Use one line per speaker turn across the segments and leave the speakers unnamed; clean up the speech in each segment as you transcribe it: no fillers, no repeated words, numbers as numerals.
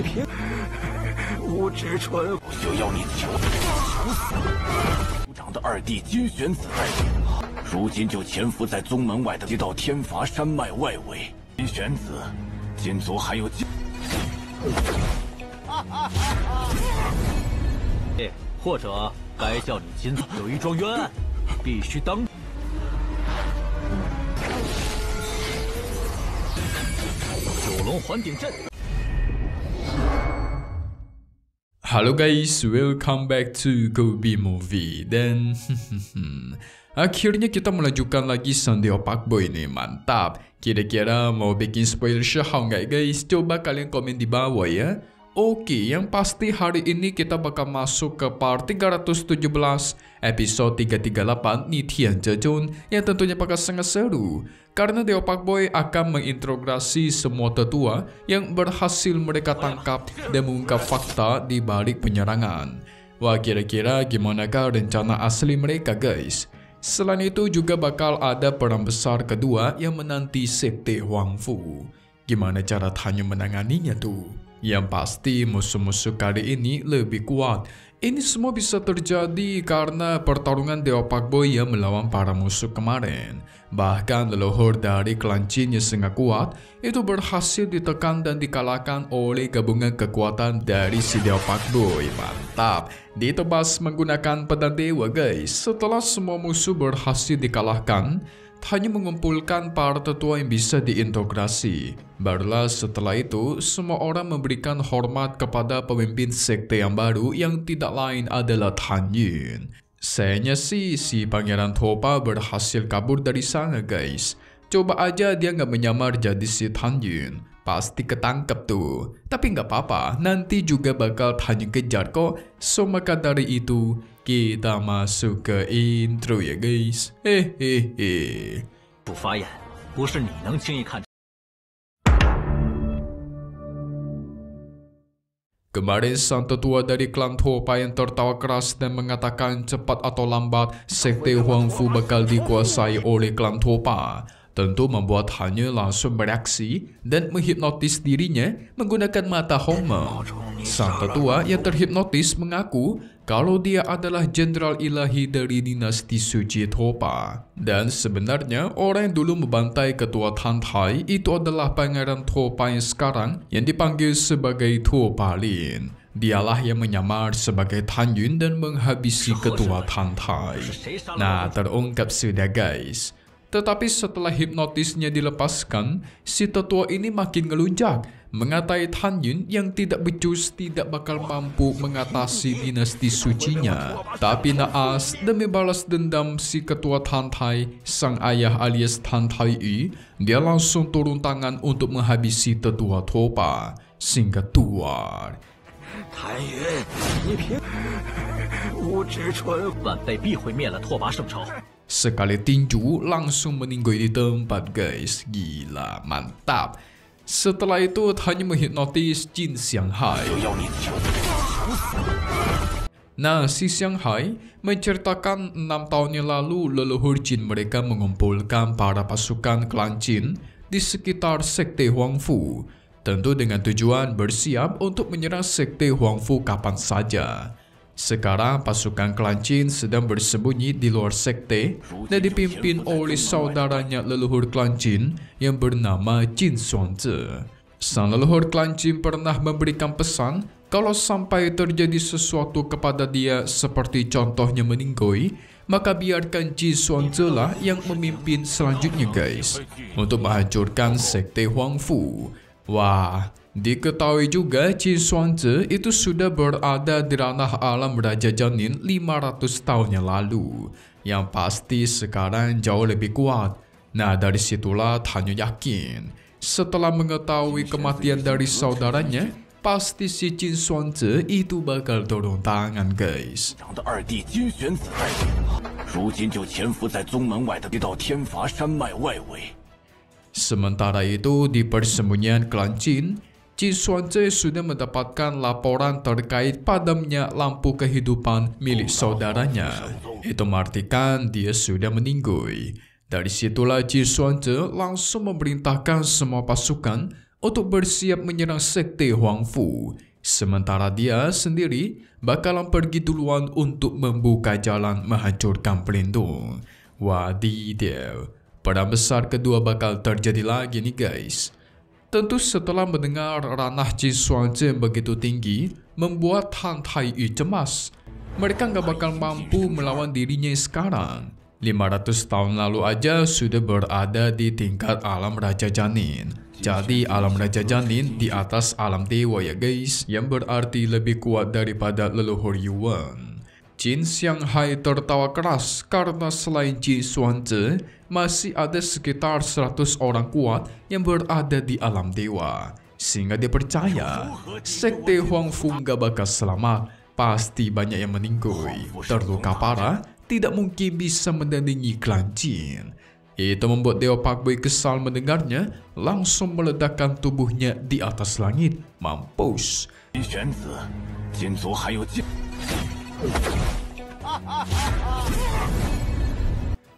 你凭无知蠢，
就要你求死！族长的二弟金玄子带领，如今就潜伏在宗门外的这道天罚山脉外围。金玄子，金族还有金。
或者该叫你金族有一桩冤案，必须当。九龙环顶阵。
Halo guys, welcome back to Gobi Movie. Dan akhirnya kita melanjutkan lagi Sandio Pakboy nih, mantap. Kira-kira mau bikin spoiler show nggak guys? Coba kalian komen di bawah ya. Oke, yang pasti hari ini kita bakal masuk ke part 317 episode 338 Nitian Jejun yang tentunya bakal sangat seru karena Deo Pakboy akan menginterogasi semua tetua yang berhasil mereka tangkap dan mengungkap fakta di balik penyerangan. Wah, kira-kira gimanakah rencana asli mereka guys? Selain itu juga bakal ada perang besar kedua yang menanti Sekte Huangfu. Gimana cara Tanyo menanganinya tuh? Yang pasti musuh-musuh kali ini lebih kuat. Ini semua bisa terjadi karena pertarungan Deo Pakboy yang melawan para musuh kemarin. Bahkan leluhur dari klan Jin yang sangat kuat itu berhasil ditekan dan dikalahkan oleh gabungan kekuatan dari si Deo Pakboy. Mantap, ditebas menggunakan pedang dewa guys. Setelah semua musuh berhasil dikalahkan, hanya mengumpulkan para tetua yang bisa diintegrasi. Barulah setelah itu, semua orang memberikan hormat kepada pemimpin sekte yang baru yang tidak lain adalah Tan Yin. Sayangnya sih, si Pangeran Topa berhasil kabur dari sana guys. Coba aja dia nggak menyamar jadi si Tan Yin. Pasti ketangkep tuh. Tapi nggak apa-apa, nanti juga bakal Tan Yin kejar kok. So maka dari itu, kita masuk ke intro ya guys. Hehehe.
不发言，不是你能轻易看。
Kemarin sang tetua dari klan Topa yang tertawa keras dan mengatakan cepat atau lambat Sekte Huangfu bakal dikuasai oleh klan Topa. Tentu membuat hanya langsung bereaksi dan menghipnotis dirinya menggunakan mata Hongmeng. Sang tetua yang terhipnotis mengaku kalau dia adalah jenderal ilahi dari dinasti suci Topa. Dan sebenarnya orang yang dulu membantai ketua Tantai itu adalah Pangeran Topa yang sekarang yang dipanggil sebagai Topa Lin. Dialah yang menyamar sebagai Tan Yin dan menghabisi ketua Tantai. Nah, terungkap sudah guys. Tetapi setelah hipnotisnya dilepaskan, si tetua ini makin ngelunjak, mengatai Tan Yin yang tidak becus tidak bakal mampu mengatasi dinasti sucinya. Tapi naas, demi balas dendam si ketua Tantai, sang ayah alias Tantai Yi, dia langsung turun tangan untuk menghabisi tetua Topa, singkat tuar.
谭云，你凭无知蠢，
晚辈必毁灭了拓跋圣朝。
Sekali tinju langsung meninggal di tempat guys. Gila, mantap. Setelah itu hanya menghipnotis Jin Xianghai. Nah, si Xianghai menceritakan 6 tahun yang lalu leluhur Jin mereka mengumpulkan para pasukan klan Jin di sekitar Sekte Huangfu. Tentu dengan tujuan bersiap untuk menyerang Sekte Huangfu kapan saja. Sekarang pasukan klan Jin sedang bersembunyi di luar sekte dan dipimpin oleh saudaranya leluhur klan Jin yang bernama Jin Xuanze. Sang leluhur klan Jin pernah memberikan pesan kalau sampai terjadi sesuatu kepada dia seperti contohnya meninggoy, maka biarkan Jin Xuanze lah yang memimpin selanjutnya guys untuk menghancurkan sekte Huangfu. Wah, diketahui juga Jin Xuanze itu sudah berada di ranah alam Raja Janin 500 tahun yang lalu. Yang pasti sekarang jauh lebih kuat. Nah, dari situlah Tanyo yakin setelah mengetahui kematian dari saudaranya, pasti si Jin Xuanze itu bakal turun tangan guys.
长的二弟金玄子带领，如今就潜伏在宗门外的这道天罚山脉外围。
Sementara itu di persembunyian klan Jin, Jin Xuanze sudah mendapatkan laporan terkait padamnya lampu kehidupan milik saudaranya. Itu mengartikan dia sudah meninggal. Dari situlah Jin Xuanze langsung memerintahkan semua pasukan untuk bersiap menyerang sekte Huangfu. Sementara dia sendiri bakalan pergi duluan untuk membuka jalan menghancurkan pelindung. Wadidaw, perang besar kedua bakal terjadi lagi nih guys. Tentu setelah mendengar ranah Qin Xuanzhen begitu tinggi, membuat Han Taiyu cemas. Mereka nggak bakal mampu melawan dirinya sekarang. 500 tahun lalu aja sudah berada di tingkat alam Raja Janin. Jadi alam Raja Janin di atas alam dewa ya guys, yang berarti lebih kuat daripada leluhur Yuan. Qin Xianghai tertawa keras karena selain Qin Xuanzhen, masih ada sekitar 100 orang kuat yang berada di alam dewa. Sehingga dia percaya, sekte Huangfu gak bakal selamat, pasti banyak yang meninggoy. Terluka parah, tidak mungkin bisa mendandingi klan Qin. Itu membuat Dewa Pak Bui kesal mendengarnya, langsung meledakkan tubuhnya di atas langit. Mampus.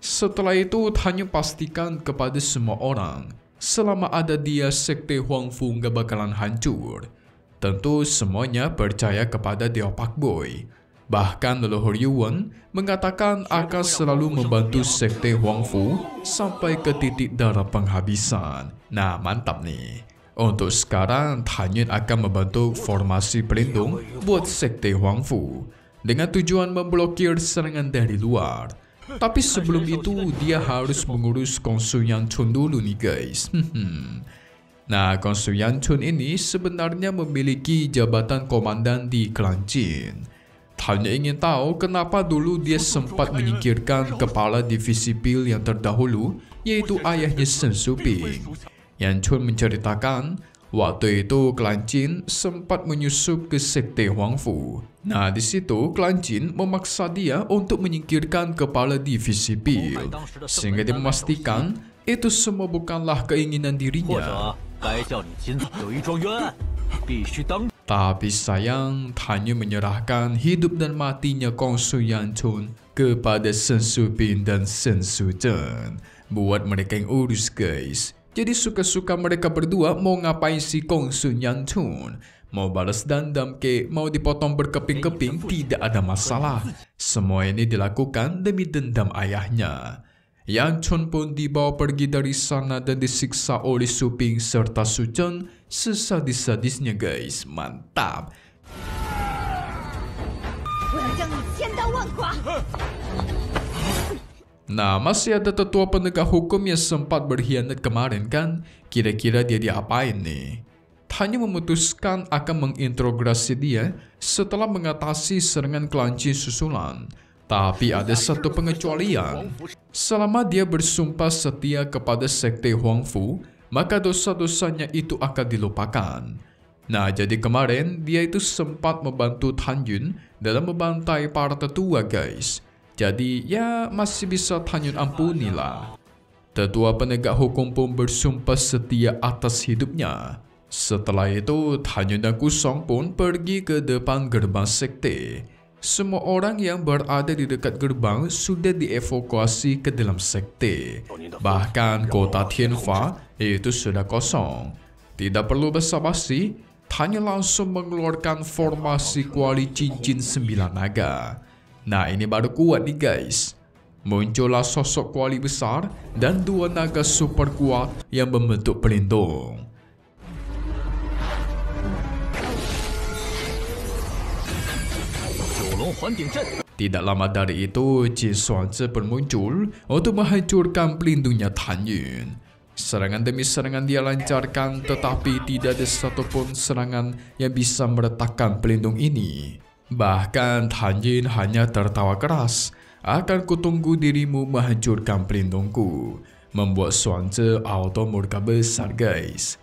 Setelah itu, Tanyu pastikan kepada semua orang, selama ada dia, sekte Huangfu gak bakalan hancur. Tentu semuanya percaya kepada Dewa Pak Bui. Bahkan leluhur Yuan mengatakan akan selalu membantu sekte Huangfu sampai ke titik darah penghabisan. Nah, mantap nih. Untuk sekarang, Tanyu akan membantu formasi pelindung buat sekte Huangfu dengan tujuan memblokir serangan dari luar. Tapi sebelum itu, dia harus mengurus Kong Su Yanchun dulu nih guys. Nah, Kong Su Yanchun ini sebenarnya memiliki jabatan komandan di klan Qin. Hanya ingin tahu kenapa dulu dia sempat menyingkirkan kepala divisi Pil yang terdahulu, yaitu ayahnya Shen Shuping. Yanchun menceritakan, waktu itu klan Qin sempat menyusup ke sekte Huangfu. Nah, di situ klan Qin memaksa dia untuk menyingkirkan kepala divisi Pil, sehingga dia memastikan itu semua bukanlah keinginan dirinya. Tapi sayang, Tanyu menyerahkan hidup dan matinya Kong Su Yanchun kepada Shen Shuping dan Shen Shuzhen. Buat mereka yang urus guys. Jadi suka-suka mereka berdua mau ngapain si Kong Su Yanchun. Mau balas dendam ke, mau dipotong berkeping-keping, tidak ada masalah. Semua ini dilakukan demi dendam ayahnya. Yanchun pun dibawa pergi dari sana dan disiksa oleh Shuping serta Shuzhen sesadis-sadisnya guys. Mantap. Nah, masih ada tetua penegak hukum yang sempat berkhianat kemarin kan? Kira-kira dia diapain nih? Tanyu memutuskan akan mengintegrasi dia setelah mengatasi serangan klan Qin susulan. Tapi ada satu pengecualian. Selama dia bersumpah setia kepada sekte Huangfu, maka dosa-dosanya itu akan dilupakan. Nah, jadi kemarin dia itu sempat membantu Tanyu dalam membantai para tetua guys. Jadi ya masih bisa Tanyu ampuni lah. Tetua penegak hukum pun bersumpah setia atas hidupnya. Setelah itu, Tanyu dan Kusong pun pergi ke depan gerbang sekte. Semua orang yang berada di dekat gerbang sudah dievakuasi ke dalam sekte. Bahkan kota Tianfa itu sudah kosong. Tidak perlu basa-basi, Tanyu langsung mengeluarkan formasi kuali cincin 9 naga. Nah, ini baru kuat nih guys. Muncullah sosok kuali besar dan 2 naga super kuat yang membentuk pelindung. Tidak lama dari itu, Qin Xuanzhen pun muncul untuk menghancurkan pelindungnya Tanyu. Serangan demi serangan dia lancarkan, tetapi tidak ada satupun serangan yang bisa meretakkan pelindung ini. Bahkan Tanyu hanya tertawa keras, "Akan kutunggu dirimu menghancurkan pelindungku." Membuat Xuanzhen auto murka besar guys.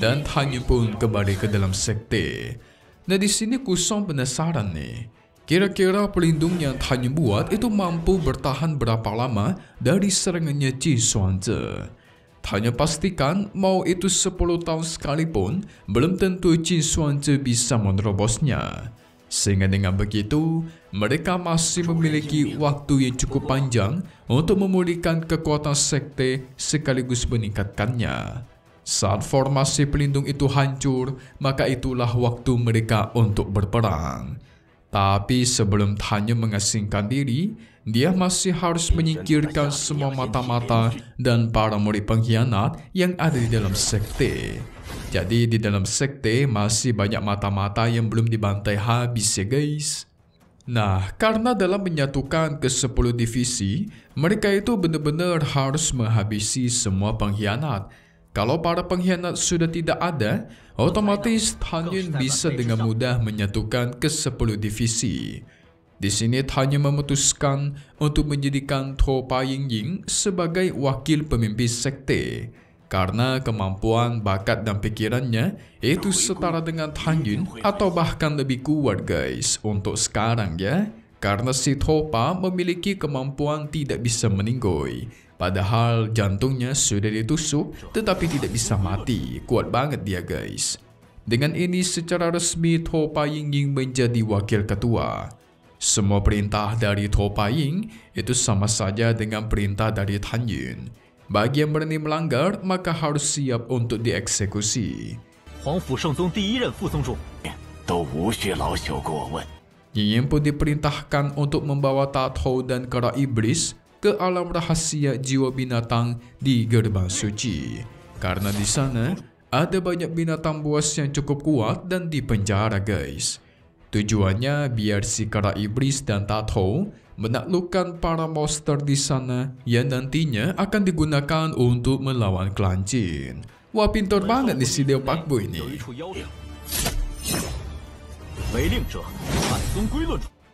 Dan Tanyu pun kembali ke dalam sekte. Nah, di sini Kusong penasaran nih. Kira-kira pelindung yang Tanyu buat itu mampu bertahan berapa lama dari serangannya Qin Xuanzhen. Tanyu pastikan mau itu 10 tahun sekalipun, belum tentu Qin Xuanzhen bisa menerobosnya. Sehingga dengan begitu, mereka masih memiliki waktu yang cukup panjang untuk memulihkan kekuatan sekte sekaligus meningkatkannya. Saat formasi pelindung itu hancur, maka itulah waktu mereka untuk berperang. Tapi sebelum Tanyo mengasingkan diri, dia masih harus menyingkirkan semua mata-mata dan para murid pengkhianat yang ada di dalam sekte. Jadi di dalam sekte masih banyak mata-mata yang belum dibantai habis ya guys. Nah, karena dalam menyatukan ke 10 divisi, mereka itu benar-benar harus menghabisi semua pengkhianat. Kalau para pengkhianat sudah tidak ada, otomatis Tanyo bisa dengan mudah menyatukan ke 10 divisi. Di sini Tanyo memutuskan untuk menjadikan To Paiying sebagai wakil pemimpin sekte. Karena kemampuan, bakat dan pikirannya itu setara dengan Tanyo atau bahkan lebih kuat guys untuk sekarang ya. Karena si Topa memiliki kemampuan tidak bisa meninggoy. Padahal jantungnya sudah ditusuk tetapi tidak bisa mati. Kuat banget dia guys. Dengan ini secara resmi To Paiying menjadi wakil ketua. Semua perintah dari To Paiying itu sama saja dengan perintah dari Tanyo. Bagi yang berani melanggar maka harus siap untuk dieksekusi.
皇甫圣宗第一任副宗主，
都无需老朽过问。
Ying pun diperintahkan untuk membawa Tato dan Kara Iblis ke alam rahasia jiwa binatang di gerbang suci. Karena di sana ada banyak binatang buas yang cukup kuat dan dipenjara guys. Tujuannya biar si Kara Iblis dan Tato menaklukkan para monster di sana yang nantinya akan digunakan untuk melawan klan Jin. Wah, pintar banget nih si Leo Pakboy ini.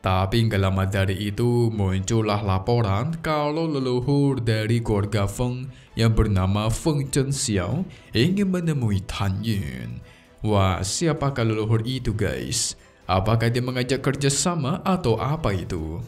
Tapi nggak lama dari itu muncullah laporan kalau leluhur dari keluarga Feng yang bernama Feng Zhenxiao ingin menemui Tanyo. Wah, siapakah leluhur itu guys? Apakah dia mengajak kerjasama atau apa itu?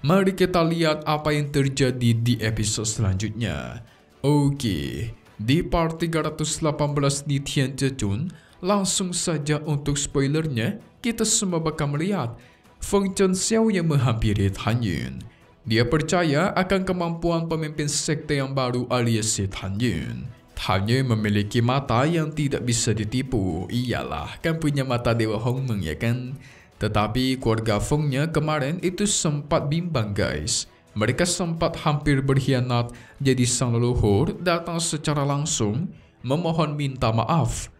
Mari kita lihat apa yang terjadi di episode selanjutnya. Oke, di part 318 di Tianzhechun, langsung saja untuk spoilernya, kita semua bakal melihat Feng Zhenxiao yang menghampiri Tanyo. Dia percaya akan kemampuan pemimpin sekte yang baru alias si Tanyo. Tanyo memiliki mata yang tidak bisa ditipu. Iyalah, kan punya mata Dewa Hongmeng ya kan? Tetapi keluarga Fengnya kemarin itu sempat bimbang guys. Mereka sempat hampir berkhianat, jadi sang leluhur datang secara langsung memohon minta maaf.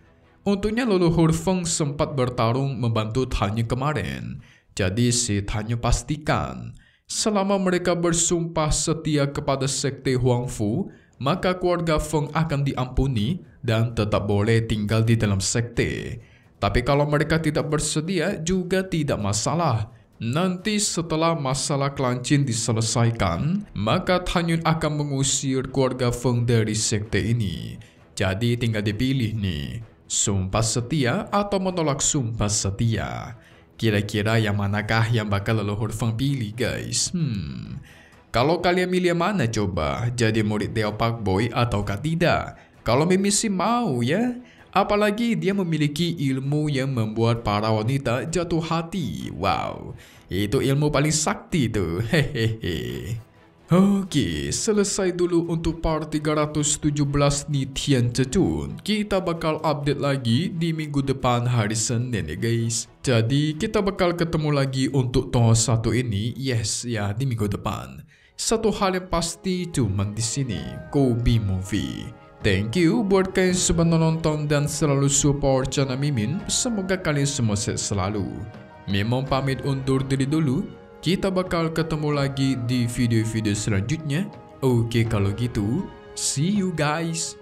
Untungnya leluhur Feng sempat bertarung membantu Tanyo kemarin. Jadi si Tanyo pastikan selama mereka bersumpah setia kepada sekte Huangfu, maka keluarga Feng akan diampuni dan tetap boleh tinggal di dalam sekte. Tapi kalau mereka tidak bersedia juga tidak masalah. Nanti setelah masalah klan Jin diselesaikan, maka Tanyo akan mengusir keluarga Feng dari sekte ini. Jadi tinggal dipilih nih, sumpah setia atau menolak sumpah setia. Kira-kira yang manakah yang bakal leluhur Feng pilih guys? Kalau kalian milih mana coba? Jadi murid Leo Pakboy ataukah tidak? Kalau Mimi sih mau ya. Apalagi dia memiliki ilmu yang membuat para wanita jatuh hati. Wow, itu ilmu paling sakti tuh. Hehehe. Oke, selesai dulu untuk part 317 di Tianzhechun. Kita bakal update lagi di minggu depan hari Senin ya guys. Jadi kita bakal ketemu lagi untuk tahun 1 ini. Yes, ya di minggu depan. Satu hal yang pasti cuma di sini, Kobe Movie. Thank you buat kalian semua nonton dan selalu support channel Mimin. Semoga kalian semua sehat selalu. Mimin pamit undur diri dulu. Kita bakal ketemu lagi di video-video selanjutnya. Oke kalau gitu, see you guys.